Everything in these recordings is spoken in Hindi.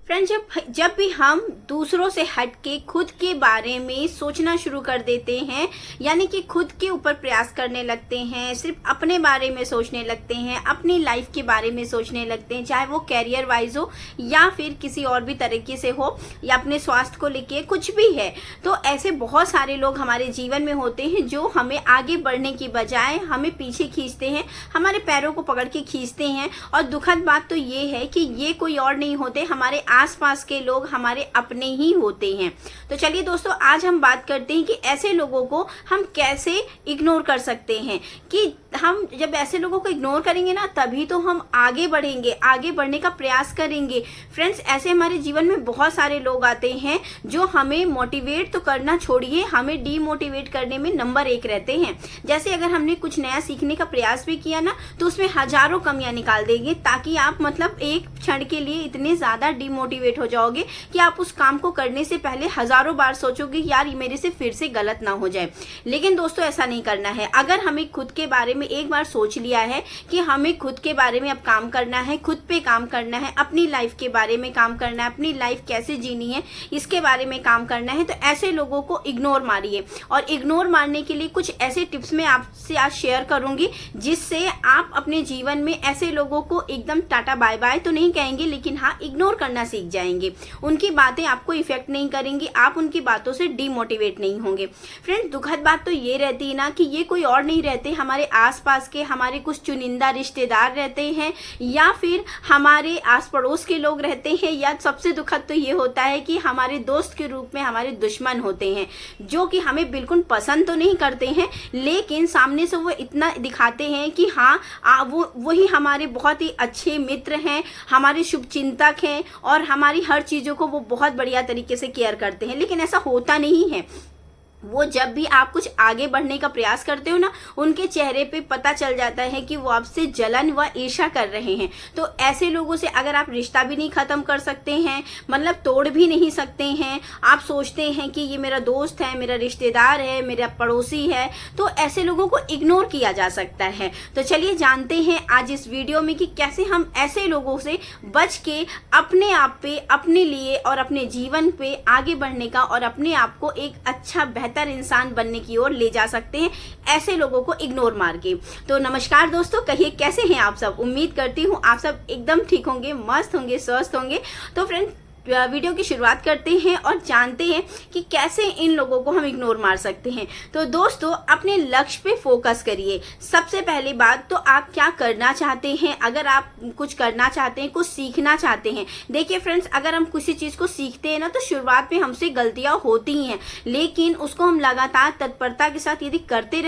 फ्रेंड्स, जब भी हम दूसरों से हटके खुद के बारे में सोचना शुरू कर देते हैं, यानी कि खुद के ऊपर प्रयास करने लगते हैं, सिर्फ अपने बारे में सोचने लगते हैं, अपनी लाइफ के बारे में सोचने लगते हैं, चाहे वो कैरियर वाइज हो या फिर किसी और भी तरीके से हो या अपने स्वास्थ्य को लेके कुछ भी है, तो ऐसे बहुत सारे लोग हमारे जीवन में होते हैं जो हमें आगे बढ़ने की बजाय हमें पीछे खींचते हैं, हमारे पैरों को पकड़ के खींचते हैं। और दुखद बात तो ये है कि ये कोई और नहीं होते, हमारे आसपास के लोग हमारे अपने ही होते हैं। तो चलिए दोस्तों, आज हम बात करते हैं कि ऐसे लोगों को हम कैसे इग्नोर कर सकते हैं। कि हम जब ऐसे लोगों को इग्नोर करेंगे ना, तभी तो हम आगे बढ़ेंगे, आगे बढ़ने का प्रयास करेंगे। फ्रेंड्स, ऐसे हमारे जीवन में बहुत सारे लोग आते हैं जो हमें मोटिवेट तो करना छोड़िए, हमें डीमोटिवेट करने में नंबर 1 रहते हैं। जैसे अगर हमने कुछ नया सीखने का प्रयास भी किया ना, तो उसमें हजारों कमियां निकाल देंगे, ताकि आप मतलब एक क्षण के लिए इतने ज्यादा डीमोटिवेट हो जाओगे कि आप उस काम को करने से पहले हजारों बार सोचोगे यार ये मेरे से फिर से गलत ना हो जाए। लेकिन दोस्तों, ऐसा नहीं करना है। अगर हमें खुद के बारे में एक बार सोच लिया है कि हमें खुद के बारे में अब काम करना है, खुद पे काम करना है, अपनी लाइफ के बारे में काम करना है, अपनी लाइफ कैसे जीनी है इसके बारे में काम करना है, तो ऐसे लोगों को इग्नोर मारिए। और इग्नोर मारने के लिए कुछ ऐसे टिप्स मैं आपसे आज शेयर करूंगी, जिससे आप अपने जीवन में ऐसे लोगों को एकदम टाटा बाय बाय तो नहीं कहेंगे, लेकिन हाँ, इग्नोर करना सीख जाएंगे। उनकी बातें आपको इफेक्ट नहीं करेंगी, आप उनकी बातों से डीमोटिवेट नहीं होंगे। फ्रेंड, दुखद बात तो ये रहती है ना कि ये कोई और नहीं रहते, हमारे आसपास के हमारे कुछ चुनिंदा रिश्तेदार रहते हैं, या फिर हमारे आस पड़ोस के लोग रहते हैं, या सबसे दुखद तो ये होता है कि हमारे दोस्त के रूप में हमारे दुश्मन होते हैं, जो कि हमें बिल्कुल पसंद तो नहीं करते हैं, लेकिन सामने से वो इतना दिखाते हैं कि हाँ, वही हमारे बहुत ही अच्छे मित्र हैं, हमारे शुभचिंतक हैं, और हमारी हर चीज़ों को वो बहुत बढ़िया तरीके से केयर करते हैं। लेकिन ऐसा होता नहीं है। वो जब भी आप कुछ आगे बढ़ने का प्रयास करते हो ना, उनके चेहरे पे पता चल जाता है कि वो आपसे जलन व ईर्ष्या कर रहे हैं। तो ऐसे लोगों से अगर आप रिश्ता भी नहीं खत्म कर सकते हैं, मतलब तोड़ भी नहीं सकते हैं, आप सोचते हैं कि ये मेरा दोस्त है, मेरा रिश्तेदार है, मेरा पड़ोसी है, तो ऐसे लोगों को इग्नोर किया जा सकता है। तो चलिए जानते हैं आज इस वीडियो में कि कैसे हम ऐसे लोगों से बच के अपने आप पे, अपने लिए और अपने जीवन पे आगे बढ़ने का और अपने आप को एक अच्छा बेहतर इंसान बनने की ओर ले जा सकते हैं, ऐसे लोगों को इग्नोर मार के। तो नमस्कार दोस्तों, कहिए कैसे हैं आप सब। उम्मीद करती हूँ आप सब एकदम ठीक होंगे, मस्त होंगे, स्वस्थ होंगे। तो फ्रेंड, वीडियो की शुरुआत करते हैं और जानते हैं कि कैसे इन लोगों को हम इग्नोर मार सकते हैं। तो दोस्तों, अपने लक्ष्य पे फोकस करिए। सबसे पहली बात तो आप क्या करना चाहते हैं। अगर आप कुछ करना चाहते हैं, कुछ सीखना चाहते हैं, देखिए फ्रेंड्स, अगर हम किसी चीज़ को सीखते हैं ना, तो शुरुआत में हमसे गलतियां होती हैं, लेकिन उसको हम लगातार तत्परता के साथ यदि करते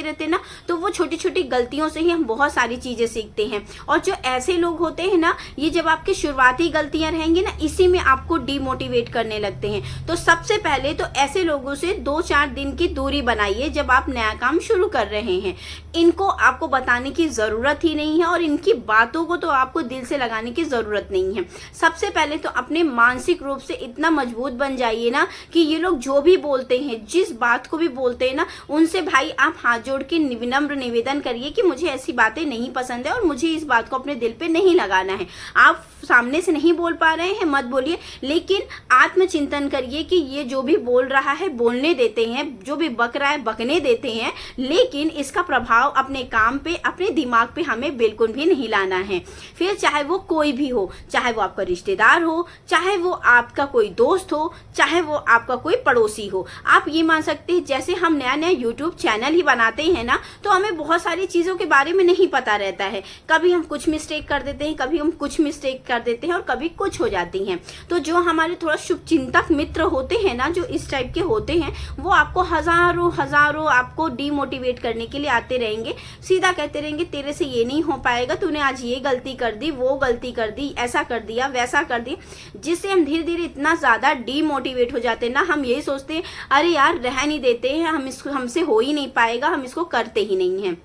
रहते ना, तो वो छोटी छोटी गलतियों से ही हम बहुत सारी चीज़ें सीखते हैं। और जो ऐसे लोग होते हैं ना, ये जब आपकी शुरुआती गलतियां रहेंगी ना, इसी में आपको डीमोटिवेट करने लगते हैं। तो सबसे पहले तो ऐसे लोगों से 2-4 दिन की दूरी बनाइए जब आप नया काम शुरू कर रहे हैं। इनको आपको बताने की जरूरत ही नहीं है, और इनकी बातों को तो आपको दिल से लगाने की जरूरत नहीं है। सबसे पहले तो अपने मानसिक रूप से इतना मजबूत बन जाइए ना कि ये लोग जो भी बोलते हैं, जिस बात को भी बोलते हैं ना, उनसे भाई आप हाथ जोड़ के विनम्र निवेदन करिए कि मुझे ऐसी बातें नहीं पसंद है और मुझे इस बात को अपने दिल पे नहीं लगाना है। आप सामने से नहीं बोल पा रहे हैं, मत बोलिए, लेकिन आत्मचिंतन करिए कि ये जो भी बोल रहा है बोलने देते हैं, जो भी बक रहा है बकने देते हैं, लेकिन इसका प्रभाव अपने काम पे, अपने दिमाग पे हमें बिल्कुल भी नहीं लाना है। फिर चाहे वो कोई भी हो, चाहे वो आपका रिश्तेदार हो, चाहे वो आपका कोई दोस्त हो, चाहे वो आपका कोई पड़ोसी हो। आप ये मान सकते हैं, जैसे हम नया नया यूट्यूब चैनल ही बनाते हैं ना, तो हमें बहुत सारी चीज़ों के बारे में नहीं पता रहता है। कभी हम कुछ मिस्टेक कर देते हैं, कभी हम कुछ मिस्टेक कर देते हैं, और कभी कुछ हो जाती हैं। तो जो हमारे थोड़ा शुभचिंतक मित्र होते हैं ना, जो इस टाइप के होते हैं, वो आपको हजारों आपको डीमोटिवेट करने के लिए आते रहेंगे। सीधा कहते रहेंगे तेरे से ये नहीं हो पाएगा, तूने आज ये गलती कर दी, वो गलती कर दी, ऐसा कर दिया, वैसा कर दिया, जिससे हम धीरे धीरे इतना ज्यादा डीमोटिवेट हो जाते हैं ना, हम यही सोचते हैं अरे यार रह नहीं देते हैं, हम इसको, हमसे हो ही नहीं पाएगा, हम इसको करते ही नहीं हैं।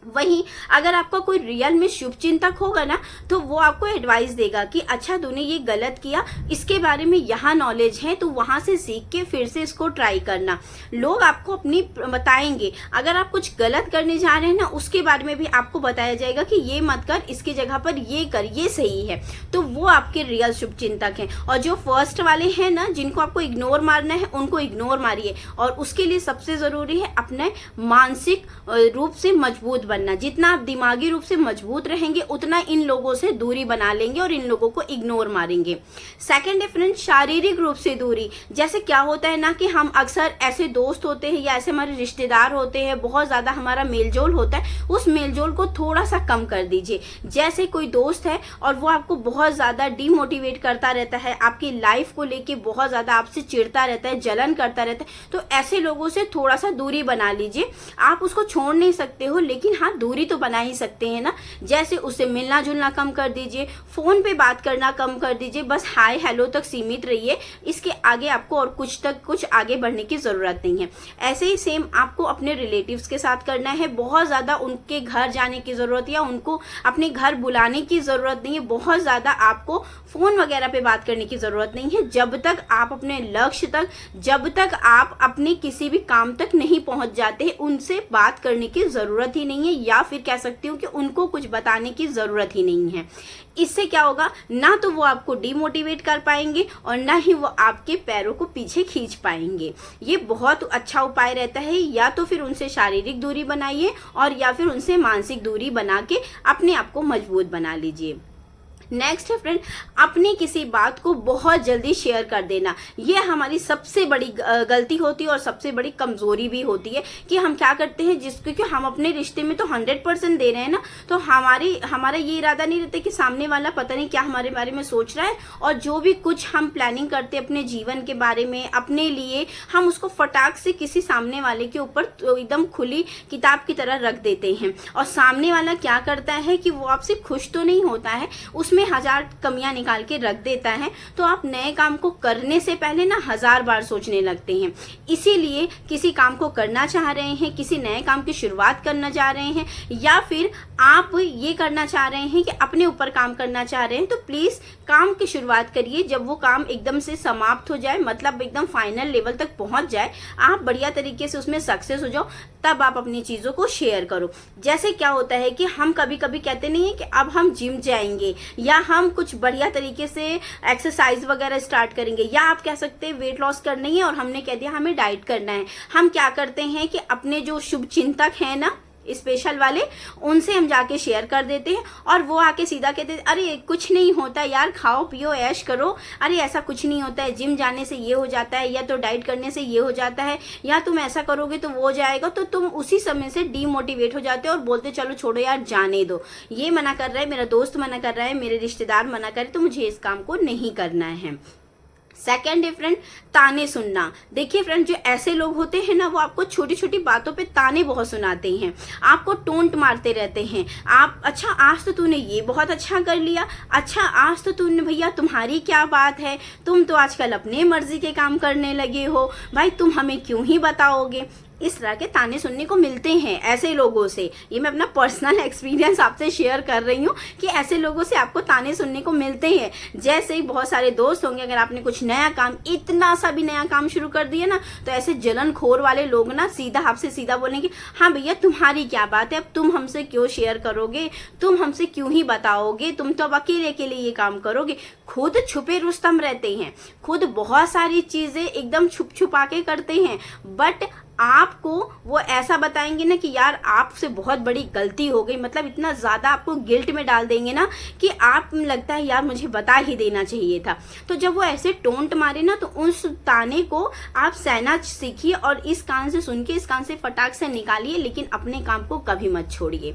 वहीं अगर आपका कोई रियल में शुभ चिंतक होगा ना, तो वो आपको एडवाइस देगा कि अच्छा तूने ये गलत किया, इसके बारे में यहाँ नॉलेज है, तो वहाँ से सीख के फिर से इसको ट्राई करना। लोग आपको अपनी बताएंगे, अगर आप कुछ गलत करने जा रहे हैं ना, उसके बारे में भी आपको बताया जाएगा कि ये मत कर, इसकी जगह पर ये कर, ये सही है। तो वो आपके रियल शुभ चिंतक हैं। और जो फर्स्ट वाले हैं ना, जिनको आपको इग्नोर मारना है, उनको इग्नोर मारिए। और उसके लिए सबसे ज़रूरी है अपने मानसिक रूप से मजबूत बनना। जितना आप दिमागी रूप से मजबूत रहेंगे, उतना इन लोगों से दूरी बना लेंगे और इन लोगों को इग्नोर मारेंगे। सेकंड है फ्रेंड, शारीरिक रूप से दूरी। जैसे क्या होता है ना कि हम अक्सर ऐसे दोस्त होते हैं या ऐसे हमारे रिश्तेदार होते हैं, बहुत ज़्यादा हमारा मेलजोल होता है, उस मेलजोल को थोड़ा सा कम कर दीजिए। जैसे कोई दोस्त है और वो आपको बहुत ज़्यादा डीमोटिवेट करता रहता है, आपकी लाइफ को लेके बहुत ज़्यादा आपसे चिढ़ता रहता है, जलन करता रहता है, तो ऐसे लोगों से थोड़ा सा दूरी बना लीजिए। आप उसको छोड़ नहीं सकते हो, लेकिन हाँ दूरी तो बना ही सकते हैं ना। जैसे उससे मिलना जुलना कम कर दीजिए, फोन पे बात करना कम कर दीजिए, बस हाय हेलो तक सीमित रहिए। इसके आगे आपको और कुछ आगे बढ़ने की जरूरत नहीं है। ऐसे ही सेम आपको अपने रिलेटिव्स के साथ करना है। बहुत ज्यादा उनके घर जाने की जरूरत या उनको अपने घर बुलाने की जरूरत नहीं है। बहुत ज्यादा आपको फोन वगैरह पे बात करने की जरूरत नहीं है। जब तक आप अपने लक्ष्य तक, जब तक आप अपने किसी भी काम तक नहीं पहुंच जाते, उनसे बात करने की जरूरत ही नहीं है, या फिर कह सकती हूँ कि उनको कुछ बताने की जरूरत ही नहीं है। इससे क्या होगा, ना तो वो आपको डिमोटिवेट कर पाएंगे और ना ही वो आपके पैरों को पीछे खींच पाएंगे। ये बहुत अच्छा उपाय रहता है। या तो फिर उनसे शारीरिक दूरी बनाइए और या फिर उनसे मानसिक दूरी बना के अपने आप को मजबूत बना लीजिए। नेक्स्ट है फ्रेंड, अपनी किसी बात को बहुत जल्दी शेयर कर देना। ये हमारी सबसे बड़ी गलती होती है और सबसे बड़ी कमजोरी भी होती है कि हम क्या करते हैं, क्योंकि हम अपने रिश्ते में तो 100% दे रहे हैं ना, तो हमारा ये इरादा नहीं रहता कि सामने वाला पता नहीं क्या हमारे बारे में सोच रहा है। और जो भी कुछ हम प्लानिंग करते हैं अपने जीवन के बारे में, अपने लिए, हम उसको फटाक से किसी सामने वाले के ऊपर तो एकदम खुली किताब की तरह रख देते हैं। और सामने वाला क्या करता है कि वो आपसे खुश तो नहीं होता है, उसमें 1000 कमियां निकाल के रख देता है। तो आप नए काम को करने से पहले ना 1000 बार सोचने लगते हैं। इसीलिए किसी काम को करना चाह रहे हैं, किसी नए काम की शुरुआत करना चाह रहे हैं, या फिर आप ये करना चाह रहे हैं कि अपने ऊपर काम करना चाह रहे हैं, तो प्लीज काम की शुरुआत करिए। जब वो काम एकदम से समाप्त हो जाए, मतलब एकदम फाइनल लेवल तक पहुंच जाए, आप बढ़िया तरीके से उसमें सक्सेस हो जाओ, तब आप अपनी चीजों को शेयर करो। जैसे क्या होता है कि हम कभी कभी कहते नहीं है कि अब हम जिम जाएंगे या हम कुछ बढ़िया तरीके से एक्सरसाइज वगैरह स्टार्ट करेंगे, या आप कह सकते हैं वेट लॉस करना ही है और हमने कह दिया हमें डाइट करना है। हम क्या करते हैं कि अपने जो शुभ चिंतक हैं ना, स्पेशल वाले, उनसे हम जाके शेयर कर देते हैं और वो आके सीधा कहते हैं अरे कुछ नहीं होता यार, खाओ पियो ऐश करो, अरे ऐसा कुछ नहीं होता है, जिम जाने से ये हो जाता है, या तो डाइट करने से ये हो जाता है, या तुम ऐसा करोगे तो वो जाएगा। तो तुम उसी समय से डीमोटिवेट हो जाते हो और बोलते चलो छोड़ो यार, जाने दो, ये मना कर रहा है, मेरा दोस्त मना कर रहा है, मेरे रिश्तेदार मना कर रहे, तो मुझे इस काम को नहीं करना है। सेकेंड है फ्रेंड, ताने सुनना। देखिए फ्रेंड, जो ऐसे लोग होते हैं ना, वो आपको छोटी छोटी बातों पे ताने बहुत सुनाते हैं, आपको टोंट मारते रहते हैं। आप अच्छा आज तो तूने ये बहुत अच्छा कर लिया, अच्छा आज तो तूने, भैया तुम्हारी क्या बात है, तुम तो आजकल अपने मर्जी के काम करने लगे हो, भाई तुम हमें क्यों ही बताओगे। इस तरह के ताने सुनने को मिलते हैं ऐसे लोगों से। ये मैं अपना पर्सनल एक्सपीरियंस आपसे शेयर कर रही हूँ कि ऐसे लोगों से आपको ताने सुनने को मिलते हैं। जैसे ही बहुत सारे दोस्त होंगे, अगर आपने कुछ नया काम, इतना सा भी नया काम शुरू कर दिया ना, तो ऐसे जलनखोर वाले लोग ना सीधा आपसे सीधा बोलेंगे हाँ भैया तुम्हारी क्या बात है, अब तुम हमसे क्यों शेयर करोगे, तुम हमसे क्यों ही बताओगे, तुम तो अब अकेले के लिए ये काम करोगे। खुद छुपे रुस्तम रहते हैं, खुद बहुत सारी चीजें एकदम छुप छुपा के करते हैं, बट आपको वो ऐसा बताएंगे ना कि यार आपसे बहुत बड़ी गलती हो गई, मतलब इतना ज़्यादा आपको गिल्ट में डाल देंगे ना कि आप लगता है यार मुझे बता ही देना चाहिए था। तो जब वो ऐसे टोंट मारे ना, तो उस ताने को आप सहना सीखिए और इस कान से सुन के इस कान से फटाक से निकालिए, लेकिन अपने काम को कभी मत छोड़िए।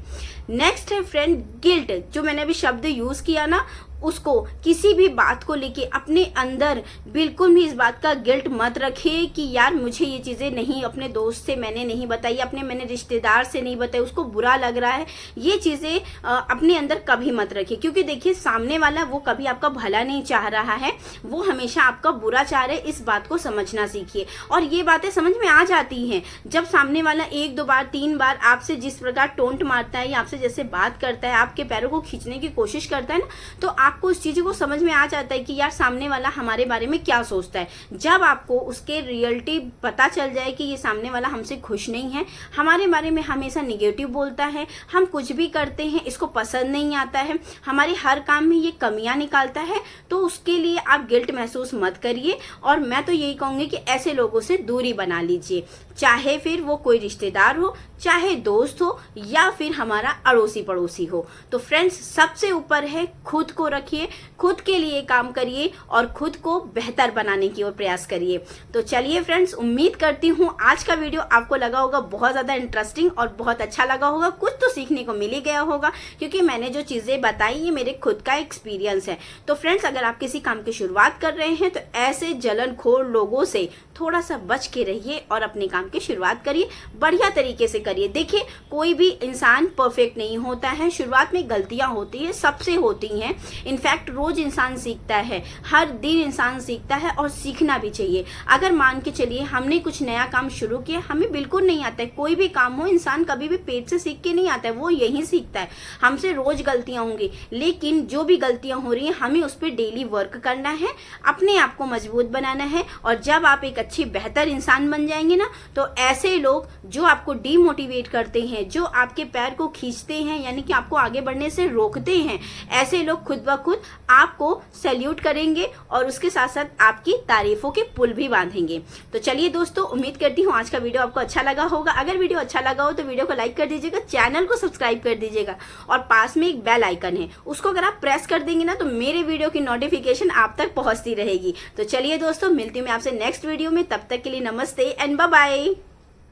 नेक्स्ट है फ्रेंड गिल्ट। जो मैंने अभी शब्द यूज़ किया ना, उसको किसी भी बात को लेके अपने अंदर बिल्कुल भी इस बात का गिल्ट मत रखे कि यार मुझे ये चीज़ें नहीं, अपने दोस्त से मैंने नहीं बताई, मैंने रिश्तेदार से नहीं बताई, उसको बुरा लग रहा है। ये चीज़ें अपने अंदर कभी मत रखिए, क्योंकि देखिए सामने वाला वो कभी आपका भला नहीं चाह रहा है, वो हमेशा आपका बुरा चाह रहे। इस बात को समझना सीखिए। और ये बातें समझ में आ जाती हैं जब सामने वाला 1 2 बार 3 बार आपसे जिस प्रकार टोंट मारता है या आपसे जैसे बात करता है, आपके पैरों को खींचने की कोशिश करता है ना, तो आपको उस चीज़ को समझ में आ जाता है कि यार सामने वाला हमारे बारे में क्या सोचता है। जब आपको उसके रियलिटी पता चल जाए कि ये सामने वाला हमसे खुश नहीं है, हमारे बारे में हमेशा निगेटिव बोलता है, हम कुछ भी करते हैं इसको पसंद नहीं आता है, हमारे हर काम में ये कमियां निकालता है, तो उसके लिए आप गिल्ट महसूस मत करिए। और मैं तो यही कहूँगी कि ऐसे लोगों से दूरी बना लीजिए, चाहे फिर वो कोई रिश्तेदार हो, चाहे दोस्त हो, या फिर हमारा अड़ोसी पड़ोसी हो। तो फ्रेंड्स, सबसे ऊपर है खुद को रखिए, खुद के लिए काम करिए और खुद को बेहतर बनाने की ओर प्रयास करिए। तो चलिए फ्रेंड्स, उम्मीद करती हूँ आज का वीडियो आपको लगा होगा बहुत ज़्यादा इंटरेस्टिंग और बहुत अच्छा लगा होगा, कुछ तो सीखने को मिल ही गया होगा, क्योंकि मैंने जो चीज़ें बताई ये मेरे खुद का एक्सपीरियंस है। तो फ्रेंड्स, अगर आप किसी काम की शुरुआत कर रहे हैं तो ऐसे जलनखोर लोगों से थोड़ा सा बच के रहिए और अपने काम की शुरुआत करिए, बढ़िया तरीके से करिए। देखिए, कोई भी इंसान परफेक्ट नहीं होता है, शुरुआत में गलतियां होती है, सबसे होती हैं। इनफैक्ट रोज इंसान सीखता है, हर दिन इंसान सीखता है और सीखना भी चाहिए। अगर मान के चलिए हमने कुछ नया काम शुरू किया, हमें बिल्कुल नहीं आता है, कोई भी काम हो, इंसान कभी भी पेट से सीख के नहीं आता है, वो यही सीखता है। हमसे रोज गलतियां होंगी, लेकिन जो भी गलतियां हो रही हैं हमें उस पर डेली वर्क करना है, अपने आप को मजबूत बनाना है। और जब आप एक अच्छी बेहतर इंसान बन जाएंगे ना, तो ऐसे लोग जो आपको डीमोटिवेट करते हैं, जो आपके पैर को खींचते हैं, यानी कि आपको आगे बढ़ने से रोकते हैं, ऐसे लोग खुद ब खुद आपको सैल्यूट करेंगे और उसके साथ साथ आपकी तारीफों के पुल भी बांधेंगे। तो चलिए दोस्तों, उम्मीद करती हूँ आज का वीडियो आपको अच्छा लगा होगा। अगर वीडियो अच्छा लगा हो तो वीडियो को लाइक कर दीजिएगा, चैनल को सब्सक्राइब कर दीजिएगा और पास में एक बेल आइकन है, उसको अगर आप प्रेस कर देंगे ना तो मेरे वीडियो की नोटिफिकेशन आप तक पहुंचती रहेगी। तो चलिए दोस्तों, मिलती हूँ मैं आपसे नेक्स्ट वीडियो में, तब तक के लिए नमस्ते एंड बाय बाय।